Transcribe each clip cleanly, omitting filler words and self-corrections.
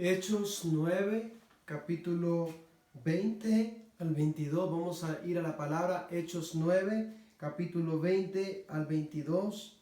Hechos 9, capítulo 20 al 22. Vamos a ir a la palabra Hechos 9, capítulo 20 al 22.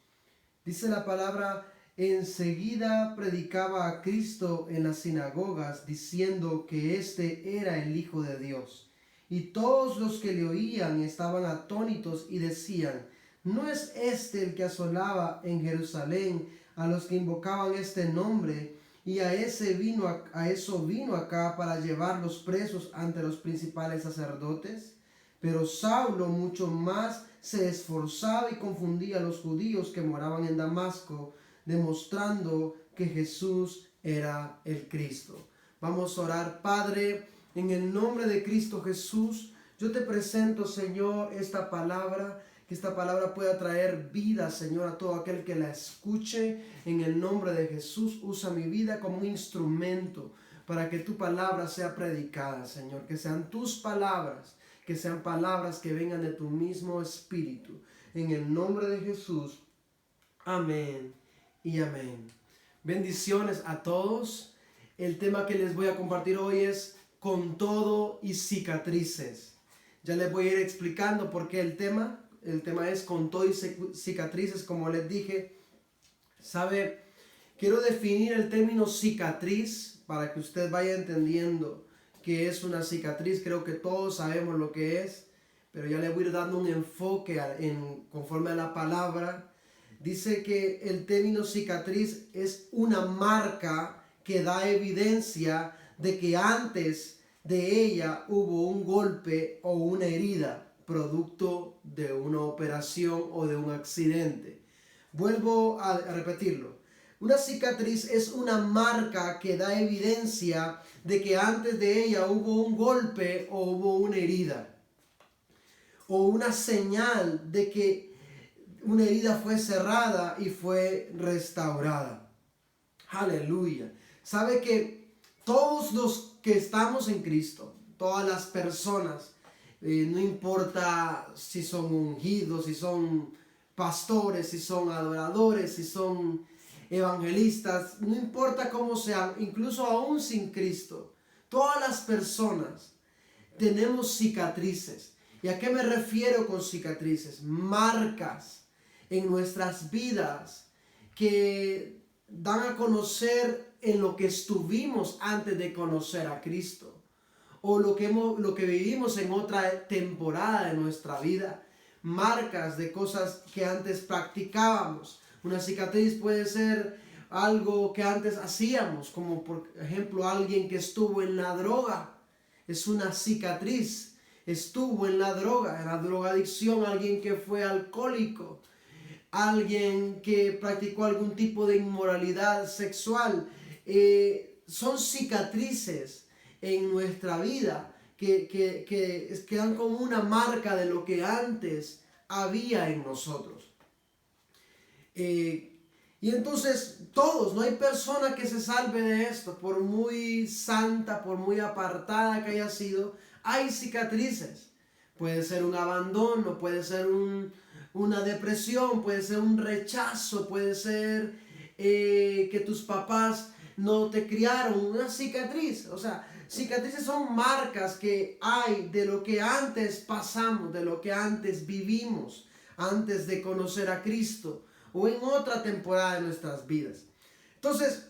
Dice la palabra: enseguida predicaba a Cristo en las sinagogas, diciendo que éste era el Hijo de Dios. Y todos los que le oían estaban atónitos y decían: ¿no es este el que asolaba en Jerusalén a los que invocaban este nombre? Y a eso vino acá para llevarlos presos ante los principales sacerdotes. Pero Saulo mucho más se esforzaba y confundía a los judíos que moraban en Damasco, demostrando que Jesús era el Cristo. Vamos a orar. Padre, en el nombre de Cristo Jesús, yo te presento, Señor, esta palabra. Que esta palabra pueda traer vida, Señor, a todo aquel que la escuche. En el nombre de Jesús, usa mi vida como un instrumento para que tu palabra sea predicada, Señor. Que sean tus palabras, que sean palabras que vengan de tu mismo espíritu. En el nombre de Jesús, amén y amén. Bendiciones a todos. El tema que les voy a compartir hoy es con todo y cicatrices. Ya les voy a ir explicando por qué el tema es con todo y cicatrices, como les dije. ¿Sabe? Quiero definir el término cicatriz para que usted vaya entendiendo qué es una cicatriz. Creo que todos sabemos lo que es, pero ya le voy a ir dando un enfoque conforme a la palabra. Dice que el término cicatriz es una marca que da evidencia de que antes de ella hubo un golpe o una herida, producto de una operación o de un accidente. Vuelvo a repetirlo. Una cicatriz es una marca que da evidencia de que antes de ella hubo un golpe o hubo una herida. O una señal de que una herida fue cerrada y fue restaurada. Aleluya. Sabe que todos los que estamos en Cristo, todas las personas, no importa si son ungidos, si son pastores, si son adoradores, si son evangelistas, no importa cómo sean, incluso aún sin Cristo, todas las personas tenemos cicatrices. ¿Y a qué me refiero con cicatrices? Marcas en nuestras vidas que dan a conocer en lo que estuvimos antes de conocer a Cristo, o lo que vivimos en otra temporada de nuestra vida. Marcas de cosas que antes practicábamos. Una cicatriz puede ser algo que antes hacíamos, como por ejemplo alguien que estuvo en la droga. Es una cicatriz. Estuvo en la drogadicción, alguien que fue alcohólico, alguien que practicó algún tipo de inmoralidad sexual. Son cicatrices en nuestra vida que quedan como una marca de lo que antes había en nosotros. Y entonces todos, no hay persona que se salve de esto, por muy santa, por muy apartada que haya sido, hay cicatrices. Puede ser un abandono, puede ser una depresión, puede ser un rechazo, puede ser que tus papás no te criaron, una cicatriz. O sea, cicatrices son marcas que hay de lo que antes pasamos, de lo que antes vivimos, antes de conocer a Cristo o en otra temporada de nuestras vidas. Entonces,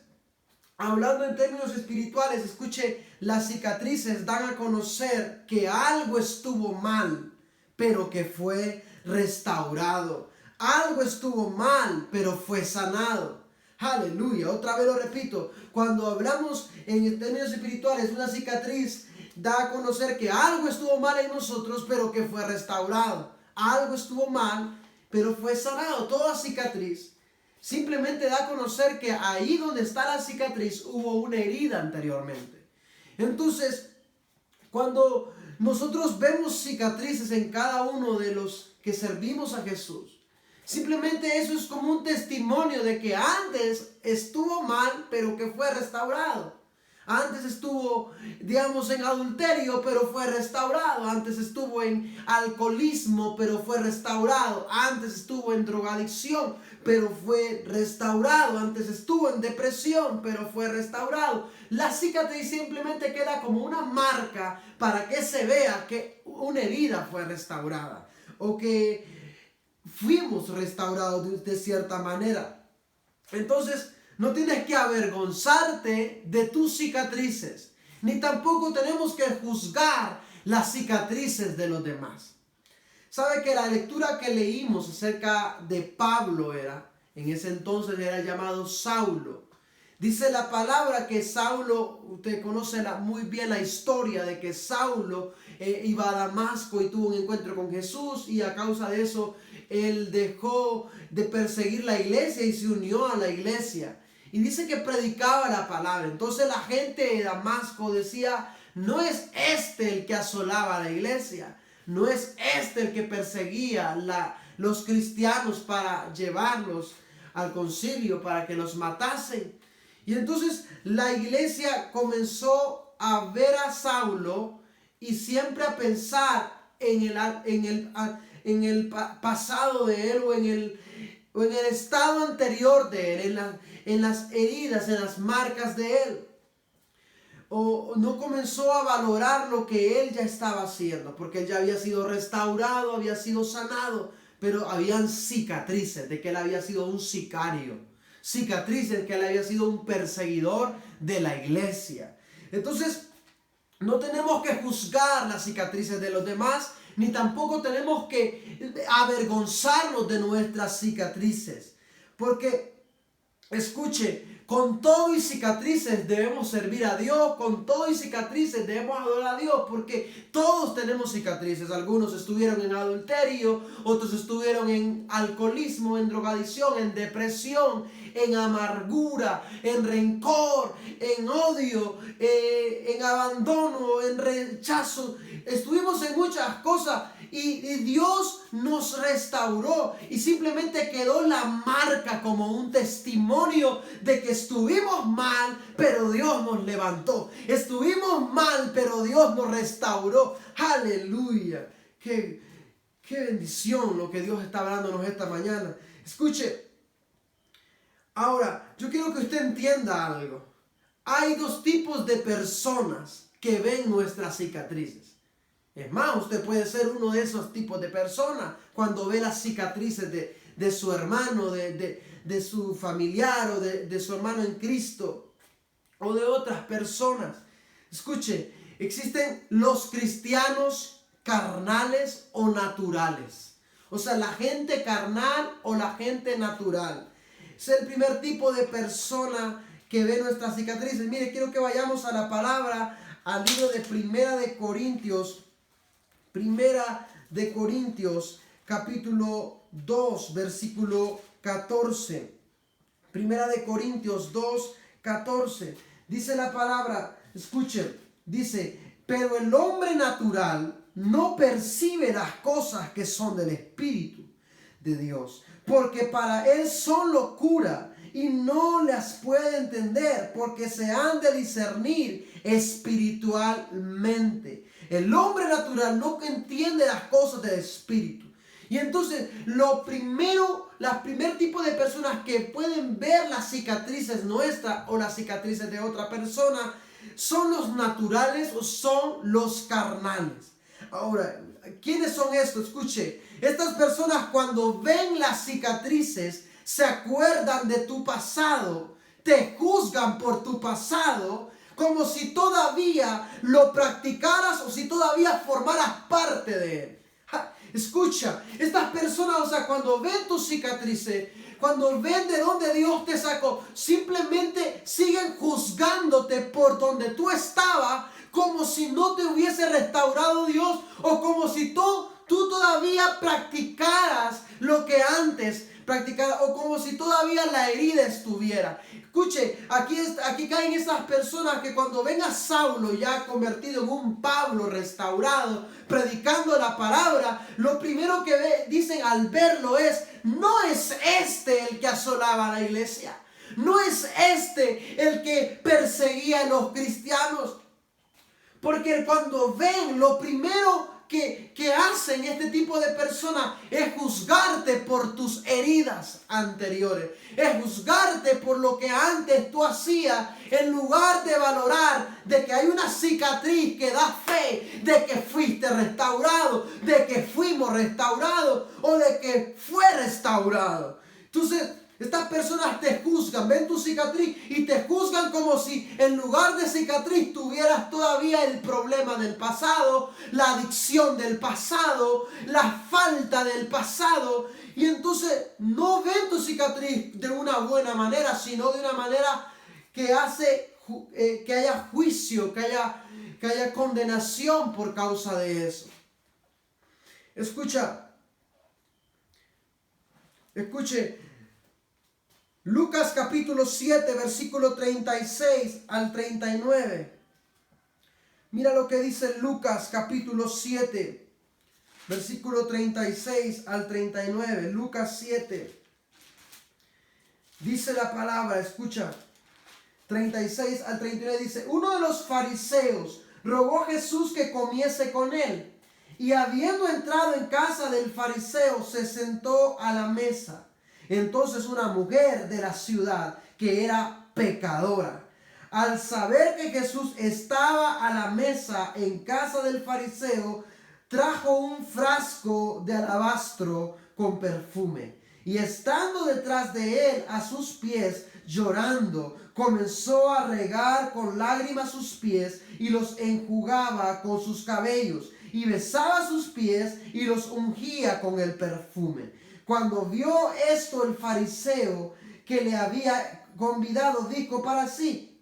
hablando en términos espirituales, escuche, las cicatrices dan a conocer que algo estuvo mal, pero que fue restaurado. Algo estuvo mal, pero fue sanado. Aleluya. Otra vez lo repito. Cuando hablamos en términos espirituales, una cicatriz da a conocer que algo estuvo mal en nosotros, pero que fue restaurado. Algo estuvo mal, pero fue sanado. Toda cicatriz simplemente da a conocer que ahí donde está la cicatriz hubo una herida anteriormente. Entonces, cuando nosotros vemos cicatrices en cada uno de los que servimos a Jesús, simplemente eso es como un testimonio de que antes estuvo mal, pero que fue restaurado. Antes estuvo, digamos, en adulterio, pero fue restaurado. Antes estuvo en alcoholismo, pero fue restaurado. Antes estuvo en drogadicción, pero fue restaurado. Antes estuvo en depresión, pero fue restaurado. La cicatriz simplemente queda como una marca para que se vea que una herida fue restaurada o que fuimos restaurados de cierta manera. Entonces, no tienes que avergonzarte de tus cicatrices, ni tampoco tenemos que juzgar las cicatrices de los demás. ¿Sabe que la lectura que leímos acerca de Pablo en ese entonces era llamado Saulo? Dice la palabra que Saulo, usted conoce muy bien la historia de que Saulo iba a Damasco y tuvo un encuentro con Jesús, y a causa de eso él dejó de perseguir la iglesia y se unió a la iglesia. Y dice que predicaba la palabra. Entonces la gente de Damasco decía: no es este el que asolaba la iglesia, no es este el que perseguía los cristianos para llevarlos al concilio, para que los matasen. Y entonces la iglesia comenzó a ver a Saulo y siempre a pensar en el pasado de él, o en el estado anterior de él, en las heridas, en las marcas de él. O no comenzó a valorar lo que él ya estaba haciendo, porque él ya había sido restaurado, había sido sanado, pero habían cicatrices de que él había sido un sicario, cicatrices que él había sido un perseguidor de la iglesia. Entonces, no tenemos que juzgar las cicatrices de los demás, ni tampoco tenemos que avergonzarnos de nuestras cicatrices. Porque, escuche, con todo y cicatrices debemos servir a Dios, con todo y cicatrices debemos adorar a Dios, porque todos tenemos cicatrices. Algunos estuvieron en adulterio, otros estuvieron en alcoholismo, en drogadicción, en depresión, en amargura, en rencor, en odio, en abandono, en rechazo. Estuvimos en muchas cosas y Dios nos restauró, y simplemente quedó la marca como un testimonio de que estuvimos mal, pero Dios nos levantó. Estuvimos mal, pero Dios nos restauró. Aleluya. Qué bendición lo que Dios está hablándonos esta mañana. Escuche. Ahora, yo quiero que usted entienda algo. Hay dos tipos de personas que ven nuestras cicatrices. Es más, usted puede ser uno de esos tipos de personas cuando ve las cicatrices de su hermano, de su familiar, o de su hermano en Cristo, o de otras personas. Escuche, existen los cristianos carnales o naturales. O sea, la gente carnal o la gente natural. Es el primer tipo de persona que ve nuestras cicatrices. Mire, quiero que vayamos a la palabra, al libro de Primera de Corintios, capítulo 2, versículo 14. Primera de Corintios 2, 14. Dice la palabra, escuchen, dice: pero el hombre natural no percibe las cosas que son del Espíritu de Dios, porque para él son locura, y no las puede entender, porque se han de discernir espiritualmente. El hombre natural no entiende las cosas del Espíritu. Y entonces, primer tipo de personas que pueden ver las cicatrices nuestras o las cicatrices de otra persona son los naturales o son los carnales. Ahora, ¿quiénes son estos? Escuche, estas personas, cuando ven las cicatrices, se acuerdan de tu pasado, te juzgan por tu pasado, como si todavía lo practicaras o si todavía formaras parte de él. Escucha, estas personas, o sea, cuando ven tus cicatrices, cuando ven de dónde Dios te sacó, simplemente siguen juzgándote por donde tú estabas, como si no te hubiese restaurado Dios, o como si tú todavía practicaras lo que antes practicaba, o como si todavía la herida estuviera. Escuche, aquí caen esas personas que cuando ven a Saulo ya convertido en un Pablo restaurado, predicando la palabra, lo primero que dicen al verlo es: no es este el que asolaba la iglesia. no es este el que perseguía a los cristianos. Porque cuando ven, lo primero que hacen este tipo de personas es juzgarte por tus heridas anteriores, es juzgarte por lo que antes tú hacías, en lugar de valorar de que hay una cicatriz que da fe de que fuiste restaurado, de que fuimos restaurados o de que fue restaurado. Entonces, estas personas te juzgan, ven tu cicatriz y te juzgan como si en lugar de cicatriz tuvieras todavía el problema del pasado, la adicción del pasado, la falta del pasado. Y entonces no ven tu cicatriz de una buena manera, sino de una manera que hace que haya juicio, que haya condenación por causa de eso. Escuche. Lucas capítulo 7, versículo 36 al 39. Mira lo que dice Lucas capítulo 7, versículo 36 al 39. Lucas 7. Dice la palabra, escucha. 36 al 39 dice: uno de los fariseos rogó a Jesús que comiese con él. Y habiendo entrado en casa del fariseo, se sentó a la mesa. Entonces una mujer de la ciudad, que era pecadora, al saber que Jesús estaba a la mesa en casa del fariseo, trajo un frasco de alabastro con perfume. Y estando detrás de él a sus pies, llorando, comenzó a regar con lágrimas sus pies y los enjugaba con sus cabellos. Y besaba sus pies y los ungía con el perfume. Cuando vio esto el fariseo que le había convidado, dijo para sí: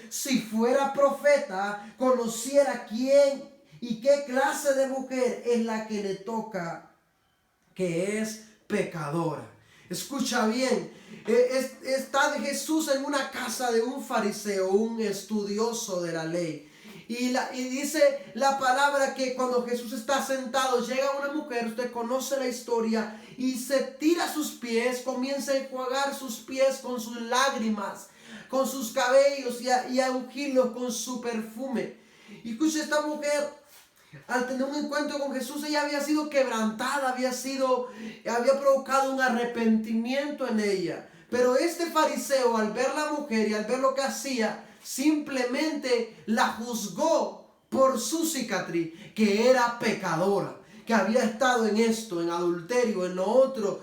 si fuera profeta, conociera quién y qué clase de mujer es la que le toca, que es pecadora. Escucha bien, está Jesús en una casa de un fariseo, un estudioso de la ley. Y dice la palabra que cuando Jesús está sentado, llega una mujer, usted conoce la historia, y se tira a sus pies, comienza a enjuagar sus pies con sus lágrimas, con sus cabellos y a ungirlos con su perfume. Y escucha, esta mujer, al tener un encuentro con Jesús, ella había sido quebrantada, había provocado un arrepentimiento en ella. Pero este fariseo, al ver la mujer y al ver lo que hacía, simplemente la juzgó por su cicatriz, que era pecadora, que había estado en esto, en adulterio, en lo otro.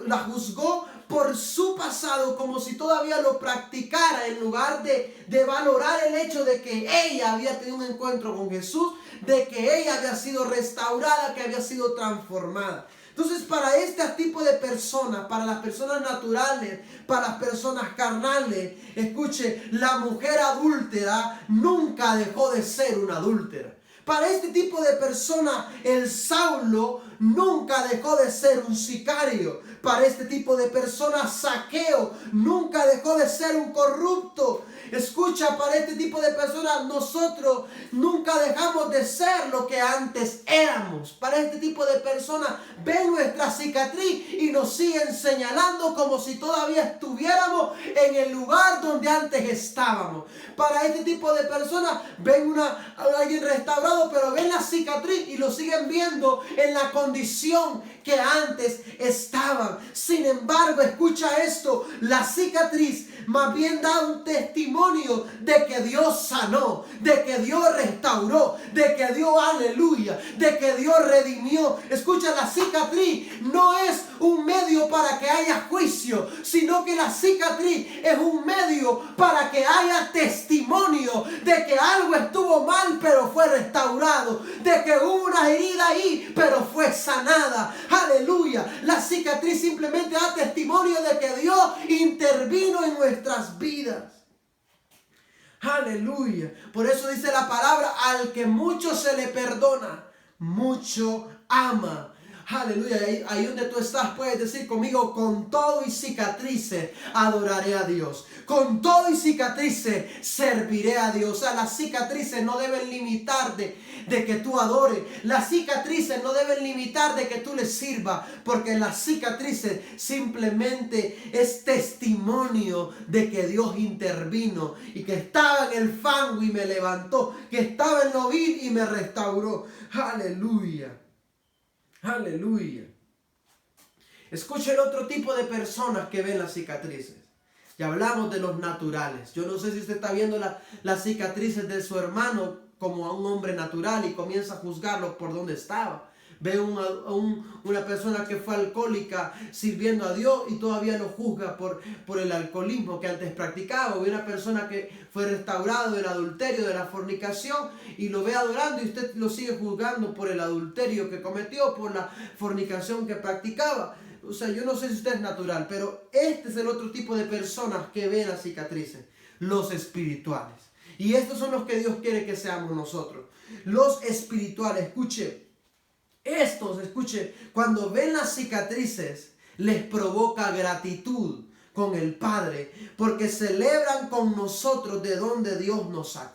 La juzgó por su pasado como si todavía lo practicara, en lugar de valorar el hecho de que ella había tenido un encuentro con Jesús, de que ella había sido restaurada, que había sido transformada. Entonces, para este tipo de personas, para las personas naturales, para las personas carnales, escuche, la mujer adúltera nunca dejó de ser una adúltera. Para este tipo de personas, el Saulo nunca dejó de ser un sicario. Para este tipo de personas, Zaqueo nunca dejó de ser un corrupto. Escucha, para este tipo de personas, nosotros nunca dejamos de ser lo que antes éramos. Para este tipo de personas, ven nuestra cicatriz y nos siguen señalando como si todavía estuviéramos en el lugar donde antes estábamos. Para este tipo de personas, ven a alguien restaurado, pero ven la cicatriz y lo siguen viendo en la condición que antes estaban. Sin embargo, escucha esto, la cicatriz más bien da un testimonio de que Dios sanó, de que Dios restauró, de que Dios, aleluya, de que Dios redimió. Escucha, la cicatriz no es un medio para que haya juicio, sino que la cicatriz es un medio para que haya testimonio de que algo estuvo mal pero fue restaurado, de que hubo una herida ahí pero fue sanada. Aleluya, la cicatriz simplemente da testimonio de que Dios intervino en nuestras vidas. Aleluya. Por eso dice la palabra: al que mucho se le perdona, mucho ama. Aleluya. Ahí donde tú estás puedes decir conmigo: con todo y cicatrices adoraré a Dios. Con todo y cicatrices serviré a Dios. O sea, las cicatrices no deben limitar de que tú adores. Las cicatrices no deben limitar de que tú le sirvas. Porque las cicatrices simplemente es testimonio de que Dios intervino. Y que estaba en el fango y me levantó. Que estaba en lo vil y me restauró. Aleluya. Aleluya. Escucha el otro tipo de personas que ven las cicatrices. Ya hablamos de los naturales. Yo no sé si usted está viendo las cicatrices de su hermano como a un hombre natural y comienza a juzgarlo por donde estaba. Ve una persona que fue alcohólica sirviendo a Dios y todavía lo juzga por el alcoholismo que antes practicaba. Ve una persona que fue restaurado del adulterio, de la fornicación, y lo ve adorando y usted lo sigue juzgando por el adulterio que cometió, por la fornicación que practicaba. O sea, yo no sé si usted es natural, pero este es el otro tipo de personas que ven las cicatrices, los espirituales. Y estos son los que Dios quiere que seamos nosotros. Los espirituales, escuche, cuando ven las cicatrices, les provoca gratitud con el Padre, porque celebran con nosotros de donde Dios nos sacó.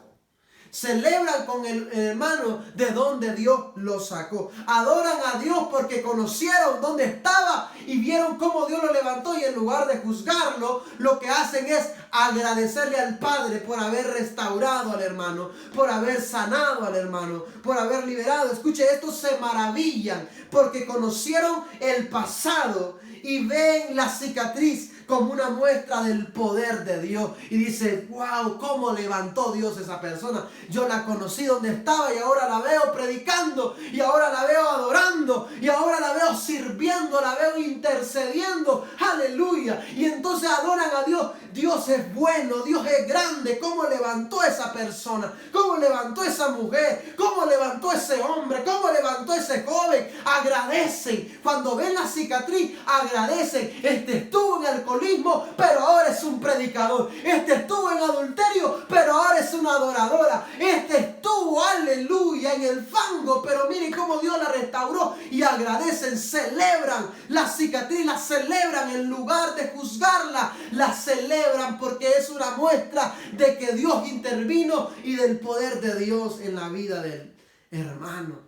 Celebran con el hermano de donde Dios los sacó. Adoran a Dios porque conocieron dónde estaba y vieron cómo Dios lo levantó, y en lugar de juzgarlo, lo que hacen es agradecerle al Padre por haber restaurado al hermano, por haber sanado al hermano, por haber liberado. Escuche, estos se maravillan porque conocieron el pasado y ven la cicatriz como una muestra del poder de Dios. Y dice: wow, cómo levantó Dios a esa persona. Yo la conocí donde estaba y ahora la veo predicando, y ahora la veo adorando, y ahora la veo sirviendo, la veo intercediendo. Aleluya. Y entonces adoran a Dios. Dios es bueno, Dios es grande. Cómo levantó a esa persona, cómo levantó a esa mujer, cómo levantó a ese hombre, cómo levantó a ese joven. Agradecen. Cuando ven la cicatriz, agradecen. Este estuvo en alcoholismo, pero ahora es un predicador. Este estuvo en adulterio, pero ahora es una adoradora. Este estuvo, aleluya, en el fango, pero miren cómo Dios la restauró. Y agradecen, celebran la cicatriz, la celebran en lugar de juzgarla. La celebran porque es una muestra de que Dios intervino y del poder de Dios en la vida del hermano.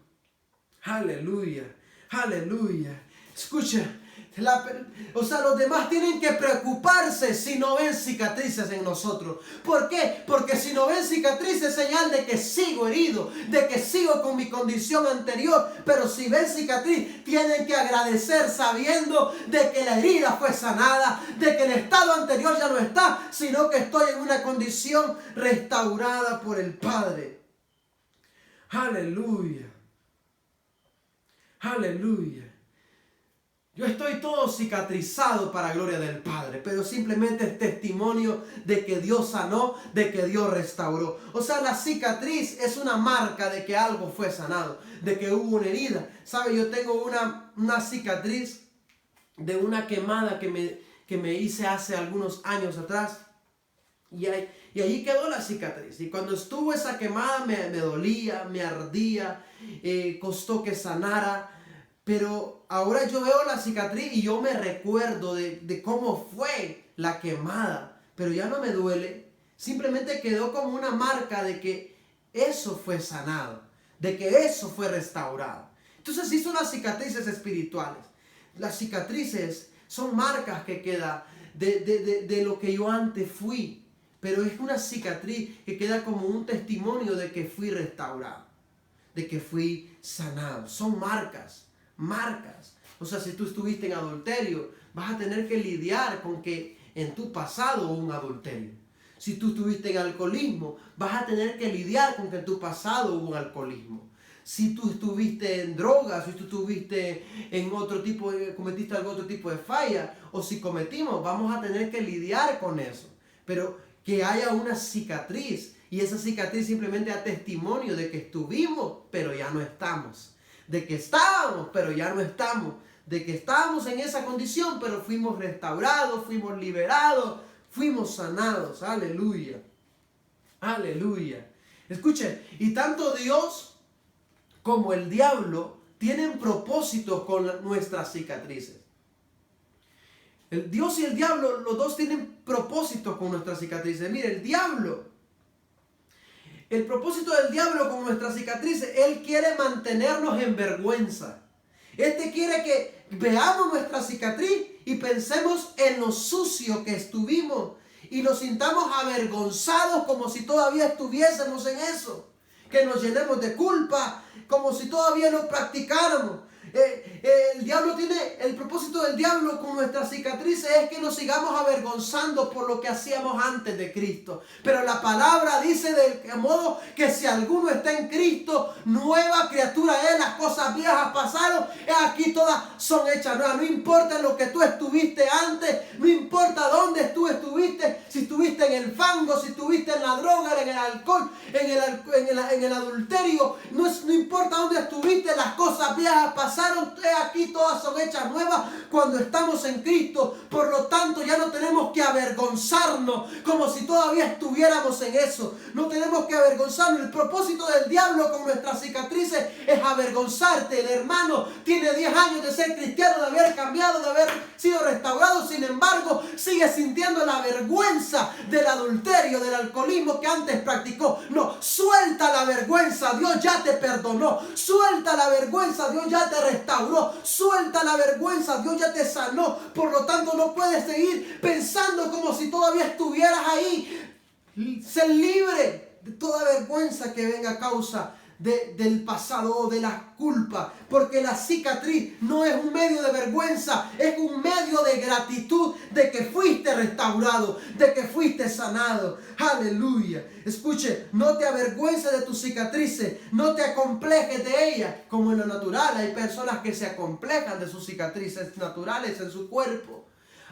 Aleluya, aleluya. Escucha. Los demás tienen que preocuparse si no ven cicatrices en nosotros. ¿Por qué? Porque si no ven cicatrices es señal de que sigo herido, de que sigo con mi condición anterior. Pero si ven cicatriz, tienen que agradecer sabiendo de que la herida fue sanada, de que el estado anterior ya no está, sino que estoy en una condición restaurada por el Padre. Aleluya, aleluya. Yo estoy todo cicatrizado para gloria del Padre, pero simplemente es testimonio de que Dios sanó, de que Dios restauró. O sea, la cicatriz es una marca de que algo fue sanado, de que hubo una herida. ¿Sabe? Yo tengo una cicatriz de una quemada que me hice hace algunos años atrás. Y allí quedó la cicatriz. Y cuando estuvo esa quemada me dolía, me ardía, costó que sanara. Pero ahora yo veo la cicatriz y yo me recuerdo de cómo fue la quemada. Pero ya no me duele. Simplemente quedó como una marca de que eso fue sanado. De que eso fue restaurado. Entonces sí son las cicatrices espirituales. Las cicatrices son marcas que quedan de lo que yo antes fui. Pero es una cicatriz que queda como un testimonio de que fui restaurado. De que fui sanado. Son marcas. O sea, si tú estuviste en adulterio, vas a tener que lidiar con que en tu pasado hubo un adulterio. Si tú estuviste en alcoholismo, vas a tener que lidiar con que en tu pasado hubo un alcoholismo. Si tú estuviste en drogas, si tú estuviste en cometiste algún otro tipo de falla, o si cometimos, vamos a tener que lidiar con eso. Pero que haya una cicatriz, y esa cicatriz simplemente da testimonio de que estuvimos, pero ya no estamos. De que estábamos, pero ya no estamos. De que estábamos en esa condición, pero fuimos restaurados, fuimos liberados, fuimos sanados. Aleluya. Aleluya. Escuchen, y tanto Dios como el diablo tienen propósitos con nuestras cicatrices. El Dios y el diablo, los dos tienen propósitos con nuestras cicatrices. Mire, el propósito del diablo con nuestras cicatrices, él quiere mantenernos en vergüenza. Este quiere que veamos nuestra cicatriz y pensemos en lo sucio que estuvimos y nos sintamos avergonzados como si todavía estuviésemos en eso. Que nos llenemos de culpa como si todavía lo practicáramos. El propósito del diablo con nuestras cicatrices es que nos sigamos avergonzando por lo que hacíamos antes de Cristo. Pero la palabra dice de modo que si alguno está en Cristo, nueva criatura es, las cosas viejas pasaron, aquí todas son hechas nuevas. No importa lo que tú estuviste antes, no importa dónde tú estuviste, si estuviste en el fango, si estuviste en la droga, en el alcohol, en el adulterio, no importa dónde estuviste, las cosas viejas pasaron. Aquí todas son hechas nuevas cuando estamos en Cristo. Por lo tanto, ya no tenemos que avergonzarnos como si todavía estuviéramos en eso. No tenemos que avergonzarnos. El propósito del diablo con nuestras cicatrices es avergonzarte. El hermano tiene 10 años de ser cristiano, de haber cambiado, de haber sido restaurado. Sin embargo, sigue sintiendo la vergüenza del adulterio, del alcoholismo que antes practicó. No, suelta la vergüenza. Dios ya te perdonó. Suelta la vergüenza. Dios ya te restauró. Suelta la vergüenza. Dios ya te sanó. Por lo tanto, no puedes seguir pensando como si todavía estuvieras ahí. Sé libre de toda vergüenza que venga a causa del pasado o de la culpa, porque la cicatriz no es un medio de vergüenza, es un medio de gratitud de que fuiste restaurado, de que fuiste sanado. Aleluya. Escuche, no te avergüences de tus cicatrices, no te acomplejes de ellas, como en lo natural. Hay personas que se acomplejan de sus cicatrices naturales en su cuerpo.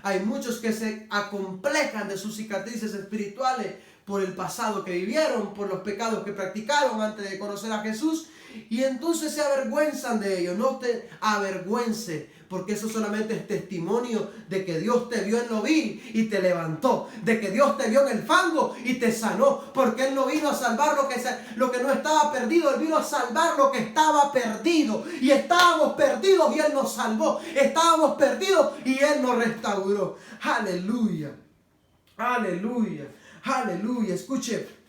Hay muchos que se acomplejan de sus cicatrices espirituales por el pasado que vivieron, por los pecados que practicaron antes de conocer a Jesús, y entonces se avergüenzan de ello. No te avergüences, porque eso solamente es testimonio de que Dios te vio en lo vil y te levantó, de que Dios te vio en el fango y te sanó, porque Él no vino a salvar lo que no estaba perdido, Él vino a salvar lo que estaba perdido, y estábamos perdidos y Él nos salvó, estábamos perdidos y Él nos restauró. Aleluya, aleluya, aleluya. Escuche,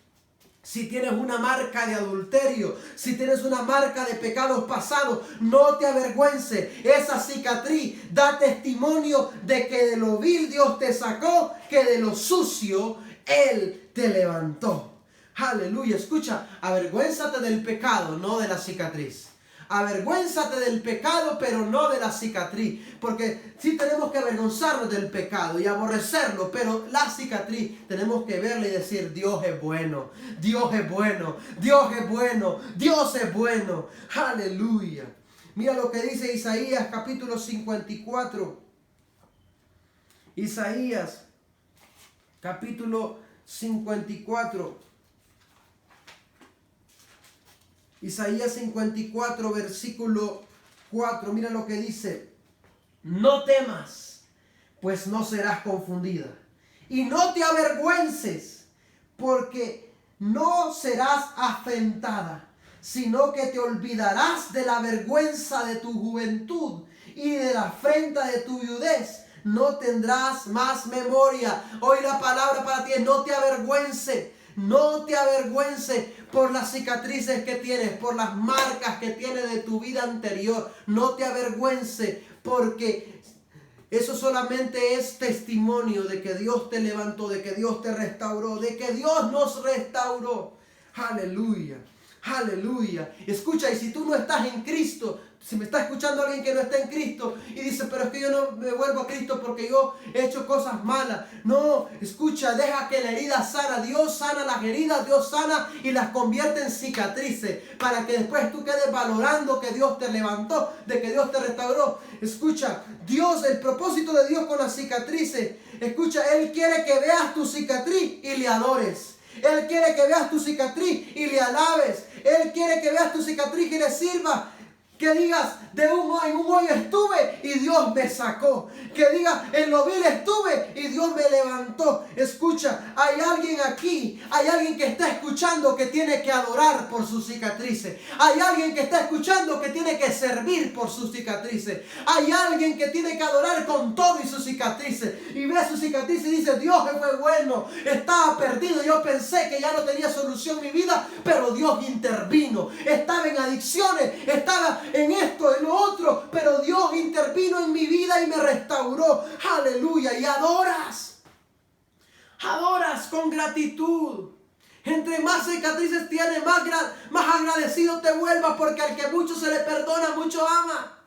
si tienes una marca de adulterio, si tienes una marca de pecados pasados, no te avergüences. Esa cicatriz da testimonio de que de lo vil Dios te sacó, que de lo sucio Él te levantó. Aleluya. Escucha, avergüénzate del pecado, no de la cicatriz. Avergüénzate del pecado, pero no de la cicatriz. Porque sí tenemos que avergonzarnos del pecado y aborrecerlo, pero la cicatriz tenemos que verla y decir: Dios es bueno, Dios es bueno, Dios es bueno, Dios es bueno. Aleluya. Mira lo que dice Isaías capítulo 54. Isaías capítulo 54. Isaías 54, versículo 4. Mira lo que dice: no temas, pues no serás confundida. Y no te avergüences, porque no serás afrentada, sino que te olvidarás de la vergüenza de tu juventud y de la afrenta de tu viudez. No tendrás más memoria. Hoy la palabra para ti es: no te avergüences. No te avergüences por las cicatrices que tienes, por las marcas que tienes de tu vida anterior. No te avergüences, porque eso solamente es testimonio de que Dios te levantó, de que Dios te restauró, de que Dios nos restauró. Aleluya, aleluya. Escucha, y si tú no estás en Cristo, si me está escuchando alguien que no está en Cristo y dice: pero es que yo no me vuelvo a Cristo porque yo he hecho cosas malas. No, escucha, deja que la herida sana. Dios sana las heridas, Dios sana y las convierte en cicatrices, para que después tú quedes valorando que Dios te levantó, de que Dios te restauró. Escucha, Dios, el propósito de Dios con las cicatrices, escucha, Él quiere que veas tu cicatriz y le adores. Él quiere que veas tu cicatriz y le alabes. Él quiere que veas tu cicatriz y le sirvas. Que digas: en un hoyo estuve y Dios Dios me sacó. Que diga, en lo vil estuve y Dios me levantó. Escucha, hay alguien aquí, hay alguien que está escuchando que tiene que adorar por sus cicatrices. Hay alguien que está escuchando que tiene que servir por sus cicatrices. Hay alguien que tiene que adorar con todo y sus cicatrices. Y ve sus cicatrices y dice, Dios fue bueno, estaba perdido, yo pensé que ya no tenía solución en mi vida, pero Dios intervino. Estaba en adicciones, estaba en esto, en lo otro, pero Dios intervino en mi vida y me restauró. Aleluya. Y adoras con gratitud. Entre más cicatrices tienes, más agradecido te vuelvas, porque al que mucho se le perdona, mucho ama.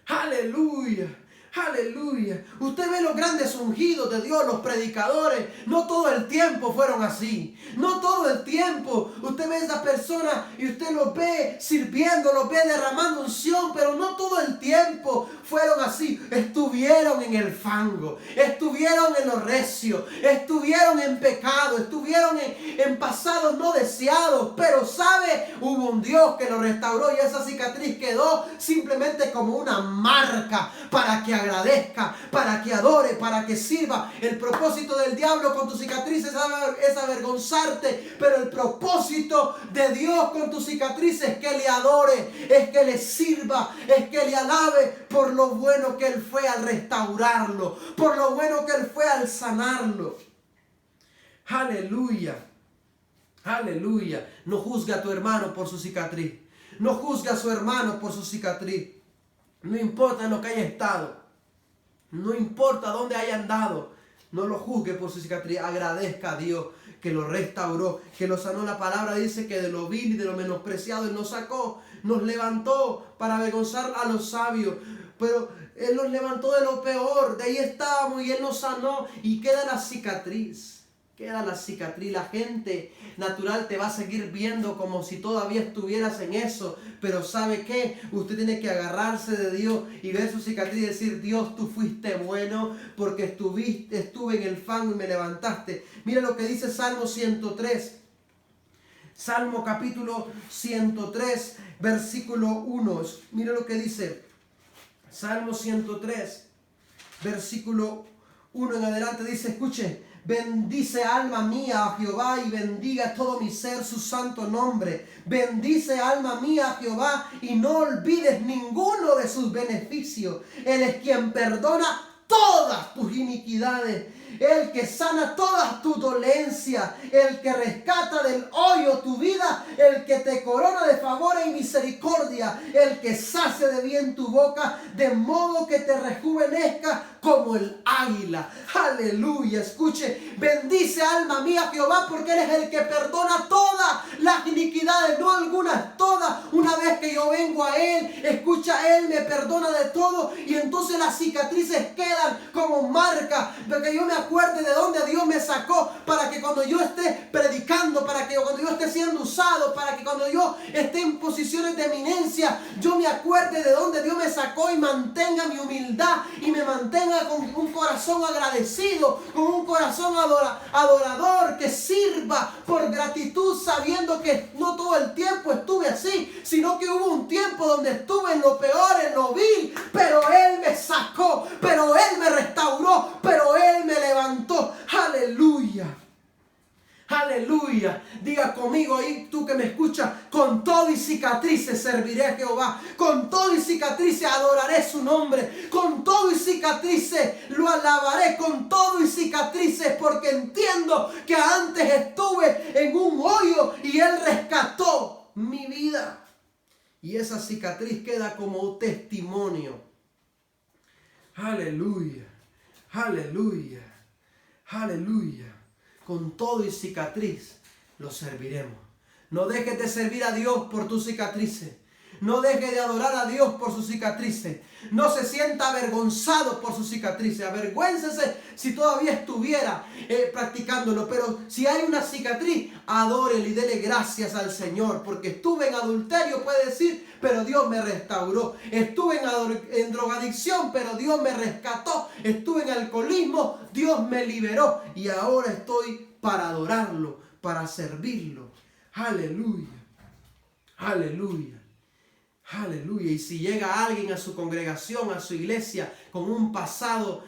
Aleluya. Aleluya. Usted ve los grandes ungidos de Dios, los predicadores. No todo el tiempo fueron así. No todo el tiempo. Usted ve a esas personas y usted los ve sirviendo, los ve derramando unción, pero no todo el tiempo fueron así. Estuvieron en el fango, estuvieron en lo recio, estuvieron en pecado, estuvieron en pasados no deseados. Pero sabe, hubo un Dios que lo restauró y esa cicatriz quedó simplemente como una marca para que agradezca, para que adore, para que sirva. El propósito del diablo con tus cicatrices es avergonzarte, pero el propósito de Dios con tus cicatrices es que le adore, es que le sirva, es que le alabe por lo bueno que Él fue al restaurarlo, por lo bueno que Él fue al sanarlo. Aleluya, aleluya. No juzga a tu hermano por su cicatriz, no juzga a su hermano por su cicatriz. No importa en lo que haya estado, no importa dónde haya andado, no lo juzgue por su cicatriz. Agradezca a Dios que lo restauró, que lo sanó. La palabra dice que de lo vil y de lo menospreciado Él nos sacó, nos levantó para avergonzar a los sabios. Pero Él nos levantó de lo peor, de ahí estábamos y Él nos sanó y queda la cicatriz. Queda la cicatriz. La gente natural te va a seguir viendo como si todavía estuvieras en eso. Pero ¿sabe qué? Usted tiene que agarrarse de Dios y ver su cicatriz y decir, Dios, tú fuiste bueno porque estuve en el fango y me levantaste. Mira lo que dice Salmo 103. Salmo capítulo 103, versículo 1. Mira lo que dice. Salmo 103, versículo 1 en adelante dice, escuche. Bendice alma mía a Jehová y bendiga todo mi ser su santo nombre. Bendice alma mía a Jehová y no olvides ninguno de sus beneficios. Él es quien perdona todas tus iniquidades, el que sana todas tus dolencias, el que rescata del hoyo tu vida, el que te corona de favor y misericordia, el que sacia de bien tu boca, de modo que te rejuvenezca como el águila. Aleluya. Escuche, bendice alma mía Jehová, porque Él es el que perdona todas las iniquidades, no algunas, todas. Una vez que yo vengo a Él, escucha, Él me perdona de todo y entonces las cicatrices quedan como marca, porque yo me acuerde de dónde Dios me sacó, para que cuando yo esté predicando, para que cuando yo esté siendo usado, para que cuando yo esté en posiciones de eminencia, yo me acuerde de dónde Dios me sacó y mantenga mi humildad y me mantenga con un corazón agradecido, con un corazón adorador, que sirva por gratitud, sabiendo que no todo el tiempo estuve así, sino que hubo un tiempo donde estuve en lo peor, en lo vil, pero Él me sacó, pero Él me restauró, pero Él me levantó. Aleluya. Aleluya. Diga conmigo ahí, tú que me escuchas, con todo y cicatrices serviré a Jehová. Con todo y cicatrices adoraré su nombre. Con todo y cicatrices lo alabaré. Con todo y cicatrices, porque entiendo que antes estuve en un hoyo y Él rescató mi vida. Y esa cicatriz queda como testimonio. Aleluya. Aleluya. Aleluya. Con todo y cicatriz lo serviremos. No dejes de servir a Dios por tus cicatrices. No deje de adorar a Dios por sus cicatrices. No se sienta avergonzado por sus cicatrices. Avergüéncese si todavía estuviera practicándolo. Pero si hay una cicatriz, adórele y dele gracias al Señor. Porque estuve en adulterio, puede decir, pero Dios me restauró. Estuve en drogadicción, pero Dios me rescató. Estuve en alcoholismo, Dios me liberó. Y ahora estoy para adorarlo, para servirlo. Aleluya. Aleluya. Aleluya. Y si llega alguien a su congregación, a su iglesia, con un pasado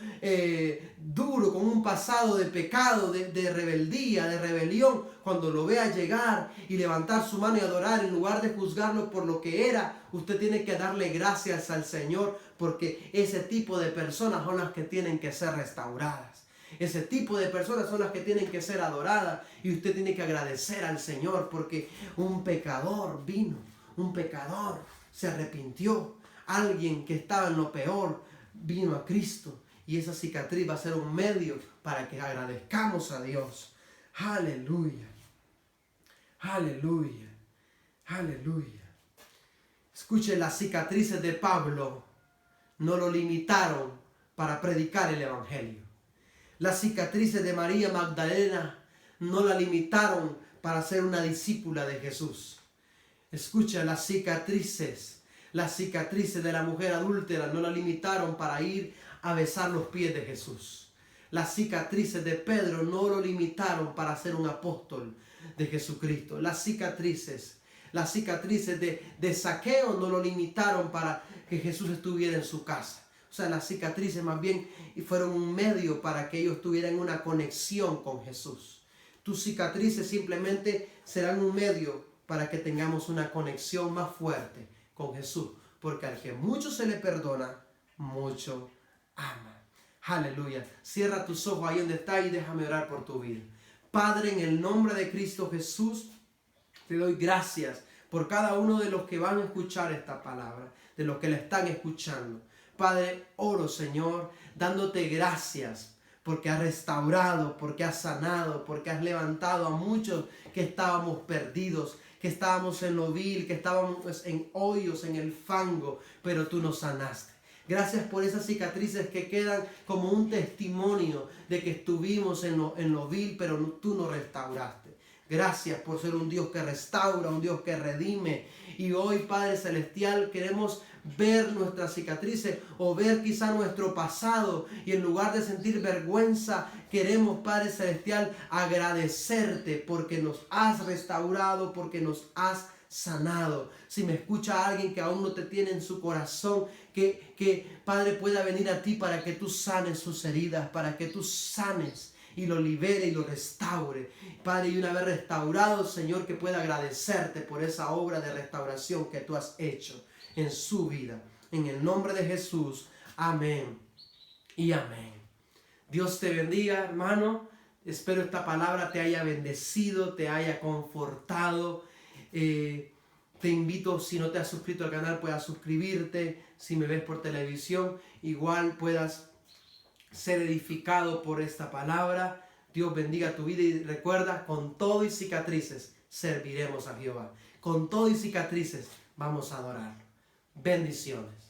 duro, con un pasado de pecado, de rebeldía, de rebelión, cuando lo vea llegar y levantar su mano y adorar, en lugar de juzgarlo por lo que era, usted tiene que darle gracias al Señor, porque ese tipo de personas son las que tienen que ser restauradas. Ese tipo de personas son las que tienen que ser adoradas, y usted tiene que agradecer al Señor porque un pecador vino, un pecador se arrepintió, alguien que estaba en lo peor vino a Cristo, y esa cicatriz va a ser un medio para que agradezcamos a Dios. Aleluya, aleluya, aleluya. Escuche, las cicatrices de Pablo no lo limitaron para predicar el evangelio. Las cicatrices de María Magdalena no la limitaron para ser una discípula de Jesús. Escucha, las cicatrices de la mujer adúltera no la limitaron para ir a besar los pies de Jesús. Las cicatrices de Pedro no lo limitaron para ser un apóstol de Jesucristo. Las cicatrices de Zaqueo no lo limitaron para que Jesús estuviera en su casa. O sea, las cicatrices más bien fueron un medio para que ellos tuvieran una conexión con Jesús. Tus cicatrices simplemente serán un medio para que tengamos una conexión más fuerte con Jesús. Porque al que mucho se le perdona, mucho ama. Aleluya. Cierra tus ojos ahí donde está y déjame orar por tu vida. Padre, en el nombre de Cristo Jesús, te doy gracias por cada uno de los que van a escuchar esta palabra, de los que la están escuchando. Padre, oro, Señor, dándote gracias porque has restaurado, porque has sanado, porque has levantado a muchos que estábamos perdidos, que estábamos en lo vil, que estábamos en hoyos, en el fango, pero tú nos sanaste. Gracias por esas cicatrices que quedan como un testimonio de que estuvimos en lo vil, pero tú nos restauraste. Gracias por ser un Dios que restaura, un Dios que redime. Y hoy, Padre Celestial, queremos ver nuestras cicatrices o ver quizá nuestro pasado, y en lugar de sentir vergüenza, queremos, Padre Celestial, agradecerte porque nos has restaurado, porque nos has sanado. Si me escucha alguien que aún no te tiene en su corazón, que Padre pueda venir a ti para que tú sanes sus heridas, para que tú sanes y lo libere y lo restaure. Padre, y una vez restaurado, Señor, que pueda agradecerte por esa obra de restauración que tú has hecho en su vida. En el nombre de Jesús, amén y amén. Dios te bendiga, hermano. Espero esta palabra te haya bendecido, te haya confortado. Te invito, si no te has suscrito al canal, puedas suscribirte. Si me ves por televisión, igual puedas ser edificado por esta palabra. Dios bendiga tu vida y recuerda, con todo y cicatrices serviremos a Jehová. Con todo y cicatrices vamos a adorarlo. Bendiciones.